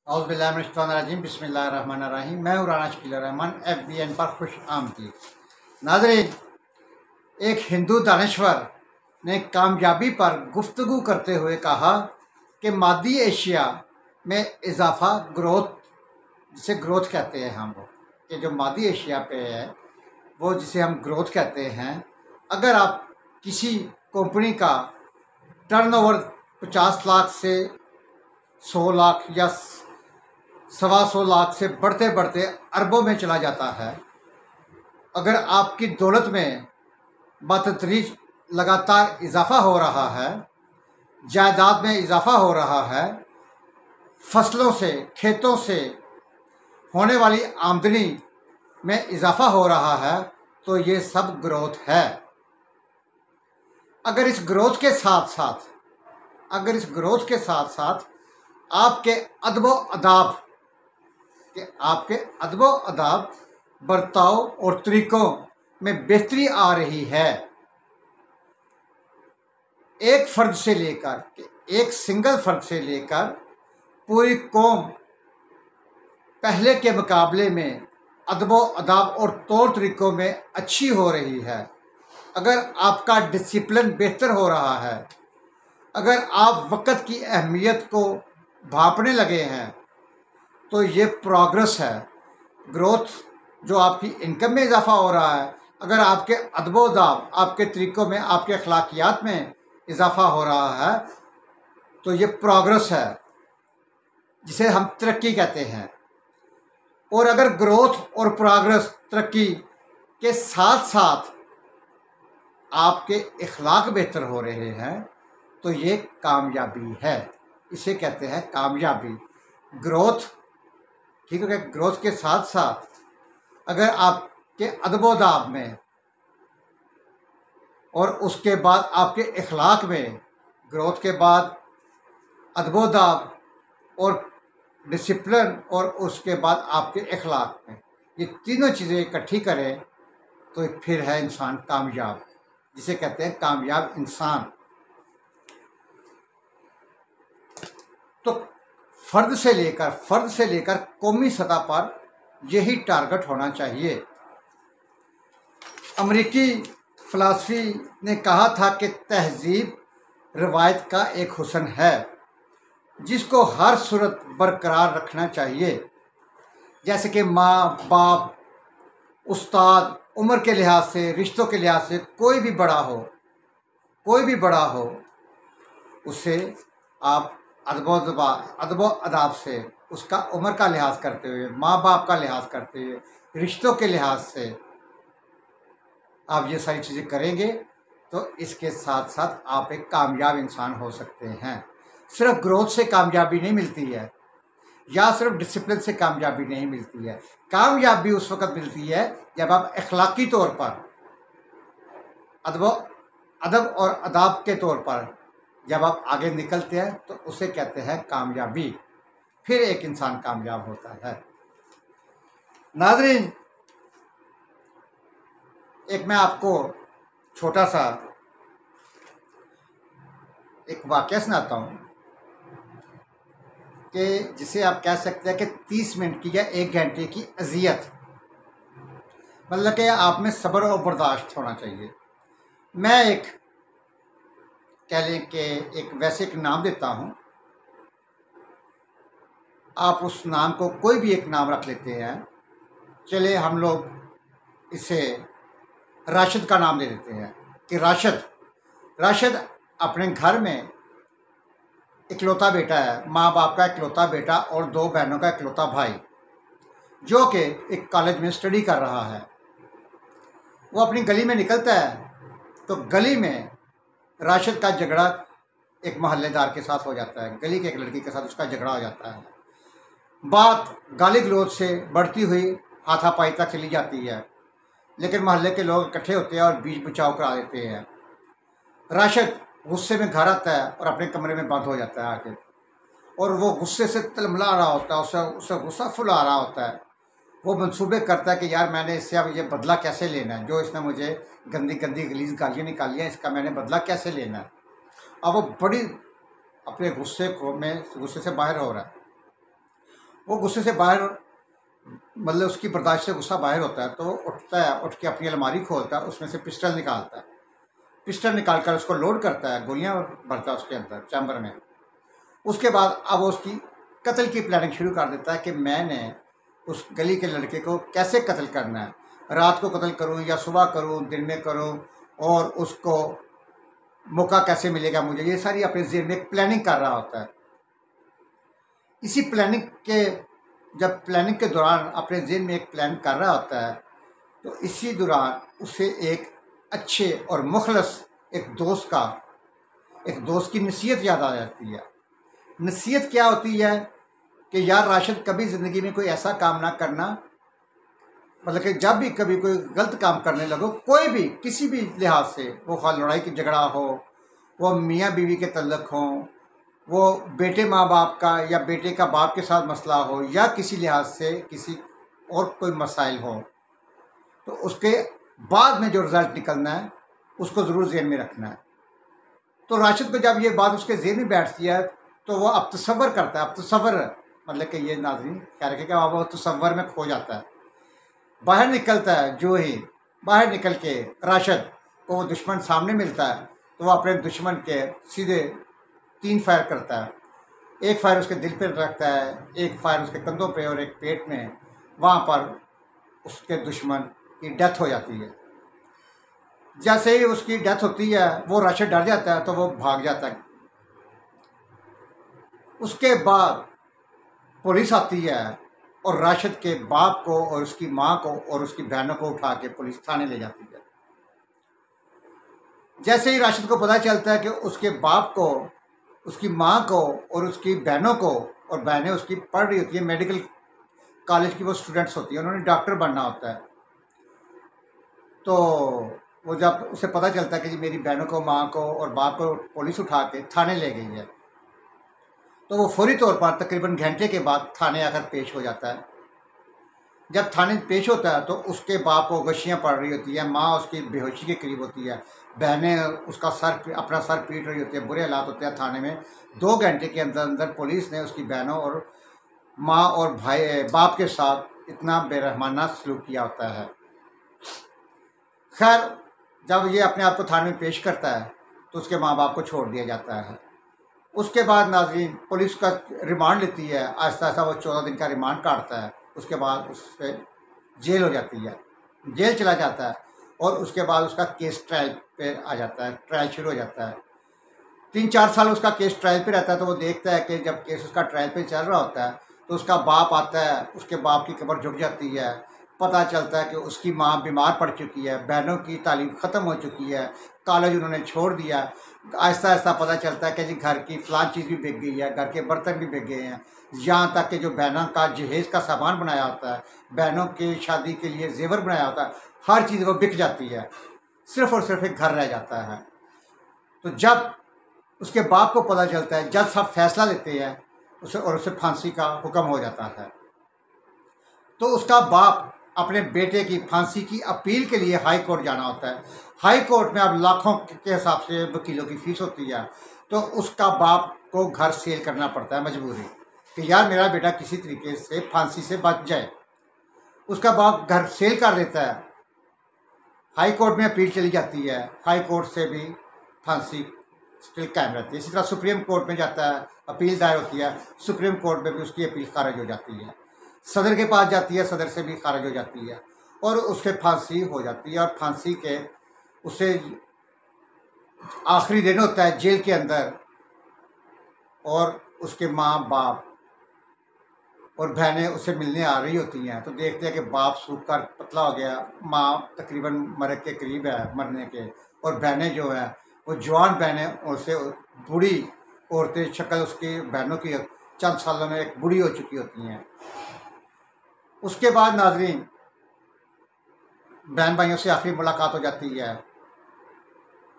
औज़ुबिल्लाहिमिनश्शैतानिर्रजीम बिस्मिल्लाहिर्रहमानिर्रहीम। मैं हूँ राना शकील रहमान, FBN पर खुश आमदीद। नाज़रीन, एक हिंदू दानिश्वर ने कामयाबी पर गुफ्तगू करते हुए कहा कि मादी एशिया में इजाफा ग्रोथ, जिसे ग्रोथ कहते हैं हम लोग, कि जो मादी एशिया पे है वो जिसे हम ग्रोथ कहते हैं। अगर आप किसी कंपनी का टर्नओवर 50 लाख से 100 लाख या 125 लाख से बढ़ते बढ़ते अरबों में चला जाता है, अगर आपकी दौलत में बतदरीज लगातार इजाफा हो रहा है, जायदाद में इजाफा हो रहा है, फसलों से, खेतों से होने वाली आमदनी में इजाफा हो रहा है, तो ये सब ग्रोथ है। अगर इस ग्रोथ के साथ साथ आपके अदबो अदाब बर्ताव और तरीकों में बेहतरी आ रही है, एक सिंगल फर्द से लेकर पूरी कौम पहले के मुकाबले में अदबो अदाब और तौर तरीकों में अच्छी हो रही है। अगर आपका डिसिप्लिन बेहतर हो रहा है, अगर आप वक़्त की अहमियत को भांपने लगे हैं, तो ये प्रोग्रेस है। ग्रोथ जो आपकी इनकम में इजाफा हो रहा है, अगर आपके अदब-ओ-दाब, आपके तरीक़ों में, आपके अखलाकियात में इजाफा हो रहा है, तो ये प्रोग्रेस है, जिसे हम तरक्की कहते हैं। और अगर ग्रोथ और प्रोग्रेस, तरक्की के साथ साथ आपके इखलाक बेहतर हो रहे हैं, तो ये कामयाबी है। इसे कहते हैं कामयाबी। ग्रोथ, ठीक है। ग्रोथ के साथ साथ अगर आपके अदब-ओ-दाब में और उसके बाद आपके इखलाक में, ग्रोथ के बाद अदब-ओ-दाब और डिसिप्लिन और उसके बाद आपके इखलाक में, ये तीनों चीज़ें इकट्ठी करें तो फिर है इंसान कामयाब, जिसे कहते हैं कामयाब इंसान। तो फ़र्द से लेकर कौमी सतह पर यही टारगेट होना चाहिए। अमेरिकी फ़िलासफ़ी ने कहा था कि तहज़ीब रवायत का एक हुस्न है, जिसको हर सूरत बरकरार रखना चाहिए। जैसे कि माँ बाप, उस्ताद, उम्र के लिहाज से, रिश्तों के लिहाज से कोई भी बड़ा हो, उससे आप अदब-ओ-अदाब से, उसका उम्र का लिहाज करते हुए, माँ बाप का लिहाज करते हुए, रिश्तों के लिहाज से आप ये सारी चीज़ें करेंगे, तो इसके साथ साथ आप एक कामयाब इंसान हो सकते हैं। सिर्फ ग्रोथ से कामयाबी नहीं मिलती है, या सिर्फ डिसिप्लिन से कामयाबी नहीं मिलती है। कामयाबी उस वक़्त मिलती है जब आप अखलाकी तौर पर, अदब और अदाब के तौर पर जब आप आगे निकलते हैं, तो उसे कहते हैं कामयाबी। फिर एक इंसान कामयाब होता है। नाज़रीन, एक मैं आपको छोटा सा एक वाक़या सुनाता हूँ, कि जिसे आप कह सकते हैं कि 30 मिनट की या 1 घंटे की अज़ियत, मतलब कि आप में सब्र और बर्दाश्त होना चाहिए। मैं कह लें कि एक नाम देता हूँ, आप उस नाम को कोई भी एक नाम रख लेते हैं। चलिए हम लोग इसे राशिद का नाम दे देते हैं कि राशिद अपने घर में इकलौता बेटा है, माँ बाप का इकलौता बेटा और 2 बहनों का इकलौता भाई, जो कि एक कॉलेज में स्टडी कर रहा है। वो अपनी गली में निकलता है, तो गली में राशिद का झगड़ा एक मोहल्लेदार के साथ हो जाता है। गली के एक लड़की के साथ उसका झगड़ा हो जाता है। बात गाली गलौज से बढ़ती हुई हाथापाई तक चली जाती है, लेकिन मोहल्ले के लोग इकट्ठे होते हैं और बीच बचाव करा देते हैं। राशिद गुस्से में घर आता है और अपने कमरे में बंद हो जाता है आके, और वो गुस्से से तलमला रहा होता है, उससे गुस्सा फुला रहा होता है। वो मंसूबे करता है कि यार मैंने इससे अब ये बदला कैसे लेना है, जो इसने मुझे गंदी गलीज गालियाँ निकाली हैं, इसका मैंने बदला कैसे लेना है। अब वो बड़ी अपने गुस्से से बाहर हो रहा है। वो गुस्से से बाहर, मतलब उसकी बर्दाश्त से गुस्सा बाहर होता है, तो वो उठता है, उठ के अपनी अलमारी खोलता है, उसमें से पिस्टल निकालता है। पिस्टल निकाल कर उसको लोड करता है, गोलियां भरता है उसके अंदर चैम्बर में। उसके बाद अब वो उसकी कत्ल की प्लानिंग शुरू कर देता है कि मैंने उस गली के लड़के को कैसे कत्ल करना है, रात को कत्ल करूं या सुबह करूं, दिन में करूं, और उसको मौका कैसे मिलेगा मुझे, ये सारी अपने ज़हन में एक प्लानिंग कर रहा होता है। इसी प्लानिंग के, जब प्लानिंग के दौरान अपने ज़हन में एक प्लान कर रहा होता है, तो इसी दौरान उसे एक अच्छे और मुखलस एक दोस्त की नसीहत याद आ जाती है। नसीहत क्या होती है कि यार राशिद, कभी ज़िंदगी में कोई ऐसा काम ना करना, मतलब कि जब भी कभी कोई गलत काम करने लगो, कोई भी किसी भी लिहाज से, वो खा लड़ाई की झगड़ा हो, वो मियाँ बीवी के तल्लक हों, वो बेटे माँ बाप का या बेटे का बाप के साथ मसला हो, या किसी लिहाज से किसी और कोई मसाइल हो, तो उसके बाद में जो रिज़ल्ट निकलना है उसको ज़रूर ज़हन में रखना है। तो राशिद को जब ये बात उसके ज़हन में बैठती है, तो वह अब तसव्वुर करता है। अब तसव्वुर मतलब कि ये नाज़रीन ख्याल रखें कि वो तसव्वुर में खो जाता है। बाहर निकलता है, जो ही बाहर निकल के राशिद को वो दुश्मन सामने मिलता है, तो वह अपने दुश्मन के सीधे 3 फायर करता है। एक फायर उसके दिल पर रखता है, एक फायर उसके कंधों पे और एक पेट में। वहाँ पर उसके दुश्मन की डेथ हो जाती है। जैसे ही उसकी डेथ होती है, वो राशिद डर जाता है, तो वो भाग जाता है। उसके बाद पुलिस आती है और राशिद के बाप को और उसकी माँ को और उसकी बहनों को उठा के पुलिस थाने ले जाती है। जैसे ही राशिद को पता चलता है कि उसके बाप को, उसकी माँ को और उसकी बहनों को, और बहनें उसकी पढ़ रही होती है, मेडिकल कॉलेज की वो स्टूडेंट्स होती है, उन्होंने डॉक्टर बनना होता है, तो वो जब उसे पता चलता है कि जी मेरी बहनों को, माँ को और बाप को पुलिस उठा के थाने ले गई है, तो वो फौरी तौर पर तकरीबन घंटे के बाद थाने आकर पेश हो जाता है। जब थाने पेश होता है तो उसके बाप को गशियाँ पड़ रही होती है, माँ उसकी बेहोशी के करीब होती है, बहनें उसका अपना सर पीट रही होती है, बुरे हालात होते हैं थाने में। 2 घंटे के अंदर अंदर पुलिस ने उसकी बहनों और माँ और भाई बाप के साथ इतना बेरहमाना सलूक किया होता है। खैर, जब ये अपने आप को थाने में पेश करता है तो उसके माँ बाप को छोड़ दिया जाता है। उसके बाद नाज़रीन पुलिस का रिमांड लेती है, आहिस्ता आहिस्ता वो 14 दिन का रिमांड काटता है। उसके बाद उससे जेल हो जाती है, जेल चला जाता है, और उसके बाद उसका केस ट्रायल पे आ जाता है, ट्रायल शुरू हो जाता है। 3-4 साल उसका केस ट्रायल पे रहता है। तो वो देखता है कि जब केस उसका ट्रायल पे चल रहा होता है, तो उसका बाप आता है, उसके बाप की कब्र झुक जाती है। पता चलता है कि उसकी माँ बीमार पड़ चुकी है, बहनों की तालीम ख़त्म हो चुकी है, कॉलेज उन्होंने छोड़ दिया। आहिस्ता आहिस्ता पता चलता है कि जी घर की फ़लाँ चीज़ भी बिक गई है, घर के बर्तन भी बिक गए हैं, यहाँ तक कि जो बहनों का जहेज़ का सामान बनाया होता है, बहनों की शादी के लिए जेवर बनाया होता है, हर चीज़ वो बिक जाती है, सिर्फ़ और सिर्फ एक घर रह जाता है। तो जब उसके बाप को पता चलता है, जज साहब फैसला देते हैं उसे फांसी का हुक्म हो जाता है। तो उसका बाप अपने बेटे की फांसी की अपील के लिए हाई कोर्ट जाना होता है। हाई कोर्ट में अब लाखों के हिसाब से वकीलों की फीस होती है, तो उसका बाप को घर सेल करना पड़ता है, मजबूरी कि यार मेरा बेटा किसी तरीके से फांसी से बच जाए। उसका बाप घर सेल कर देता है। हाई कोर्ट में अपील चली जाती है, हाई कोर्ट से भी फांसी स्टिल कायम रहती है। इसी तरह सुप्रीम कोर्ट में जाता है, अपील दायर होती है, सुप्रीम कोर्ट में भी उसकी अपील खारिज हो जाती है, सदर के पास जाती है, सदर से भी खारिज हो जाती है, और उसके फांसी हो जाती है। और फांसी के उसे आखिरी दिन होता है जेल के अंदर, और उसके माँ बाप और बहनें उसे मिलने आ रही होती हैं, तो देखते हैं कि बाप सूख कर पतला हो गया, माँ तकरीबन मरने के करीब है, मरने के, और बहनें जो हैं वो जवान बहनें, उनसे बूढ़ी औरतें, शक्ल उसकी बहनों की चंद सालों में एक बूढ़ी हो चुकी होती हैं। उसके बाद नाजरीन बहन भाइयों से आखिरी मुलाकात हो जाती है।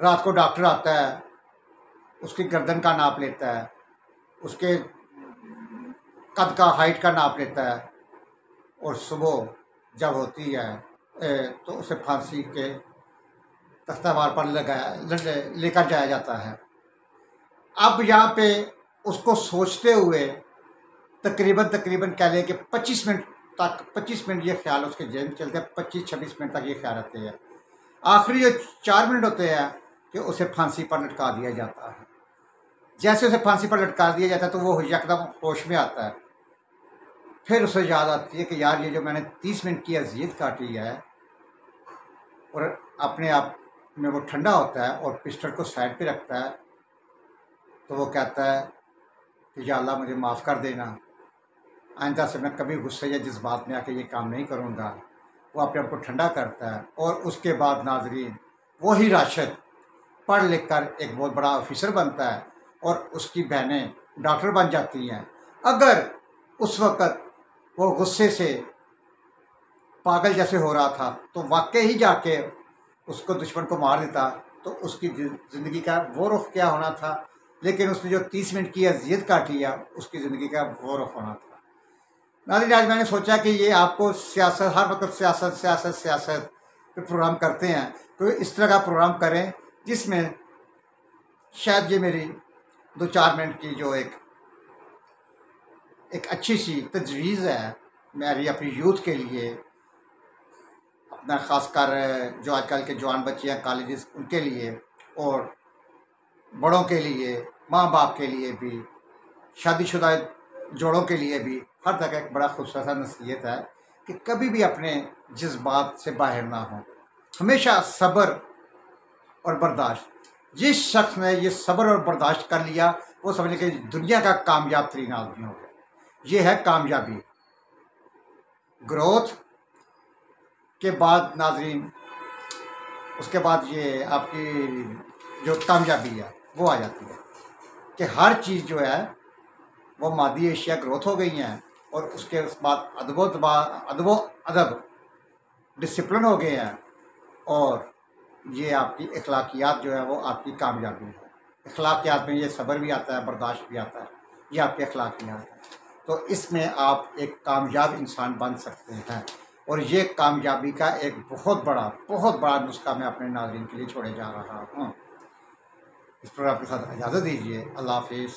रात को डॉक्टर आता है, उसकी गर्दन का नाप लेता है, उसके कद का, हाइट का नाप लेता है, और सुबह जब होती है तो उसे फांसी के तख्तावार पर लेकर जाया जाता है। अब यहाँ पे उसको सोचते हुए तकरीबन कह लें कि 25 मिनट तक, 25 मिनट ये ख्याल उसके जेहन में चलते हैं, 25-26 मिनट तक ये ख्याल रहते हैं। आखिरी जो 4 मिनट होते हैं कि उसे फांसी पर लटका दिया जाता है। जैसे उसे फांसी पर लटका दिया जाता है तो वो यकदम होश में आता है। फिर उसे याद आती है कि यार ये जो मैंने 30 मिनट की अजियत काटी है, और अपने आप में वो ठंडा होता है और पिस्टल को साइड पे रखता है। तो वो कहता है कि या अल्लाह मुझे माफ़ कर देना, आइंदा से मैं कभी गुस्से या जज्बात में आके ये काम नहीं करूँगा। वो अपने आप को ठंडा करता है और उसके बाद नाजरीन वही राशिद पढ़ लिख कर एक बहुत बड़ा ऑफिसर बनता है और उसकी बहनें डॉक्टर बन जाती हैं। अगर उस वक़्त वो गुस्से से पागल जैसे हो रहा था तो वाकई ही जाके उसको दुश्मन को मार देता तो उसकी ज़िंदगी का वो रुख क्या होना था। लेकिन उसने जो 30 मिनट की अजियत काटी है उसकी ज़िंदगी का वो रुख होना था। नाज़रीन, आज मैंने सोचा कि ये आपको सियासत, हर वक्त सियासत पे प्रोग्राम करते हैं, तो इस तरह का प्रोग्राम करें जिसमें शायद ये मेरी 2-4 मिनट की जो एक अच्छी सी तजवीज़ है मेरी अपनी यूथ के लिए, अपना ख़ासकर जो आजकल के जवान बच्चे हैं कॉलेजेस उनके लिए, और बड़ों के लिए, माँ बाप के लिए भी, शादीशुदा जोड़ों के लिए भी, हर तरह का एक बड़ा खूबसूरत सा नसीहत है कि कभी भी अपने जज्बात से बाहर ना हो, हमेशा सब्र और बर्दाश्त। जिस शख्स ने ये सब्र और बर्दाश्त कर लिया वो समझ कि दुनिया का कामयाब तरीन आदमी हो गया। ये है कामयाबी। ग्रोथ के बाद नाजरीन उसके बाद ये आपकी जो कामयाबी है वो आ जाती है कि हर चीज़ जो है वो मादी एशिया ग्रोथ हो गई हैं, और उसके बाद अदबो अदब डिसिप्लिन हो गए हैं, और ये आपकी अखलाकियात जो है वो आपकी कामयाबी है। अखलाकियात में ये सब्र भी आता है, बर्दाश्त भी आता है, ये आपकी अखलाकियात है। तो इसमें आप एक कामयाब इंसान बन सकते हैं, और ये कामयाबी का एक बहुत बड़ा नुस्खा मैं अपने नाज़रीन के लिए छोड़े जा रहा हूँ। इस प्रोग्राम के साथ इजाज़त दीजिए। अल्लाह हाफिज़।